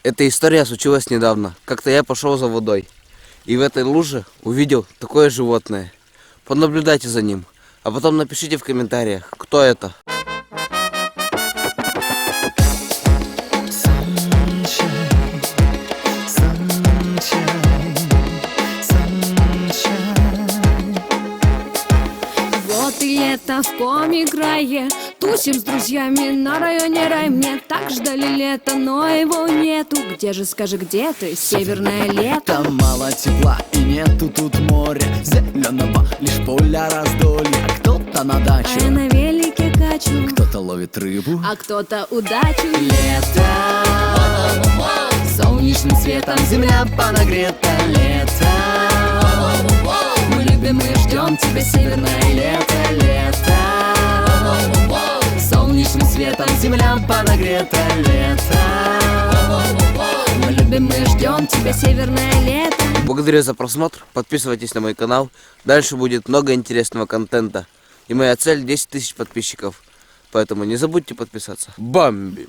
Эта история случилась недавно. Как-то я пошел за водой. И в этой луже увидел такое животное. Понаблюдайте за ним. А потом напишите в комментариях, кто это. Вот и лето в Коми-крае, тусим с друзьями на районе рай. Мне так ждали лето, но его нету. Где же, скажи, где ты, северное лето? Там мало тепла и нету тут моря зеленого, лишь поля раздолья. Кто-то на дачу, А я на велике качу, кто-то ловит рыбу. а кто-то удачу. Лето, солнечным светом земля понагрета. Лето, мы любим и ждем тебя, северное лето. Лето, солнечным светом земля понагрета. Лето, мы любим и ждем тебя, Северное лето. Благодарю за просмотр. Подписывайтесь на мой канал. Дальше будет много интересного контента. И моя цель 10 000 подписчиков. Поэтому не забудьте подписаться. Бамби!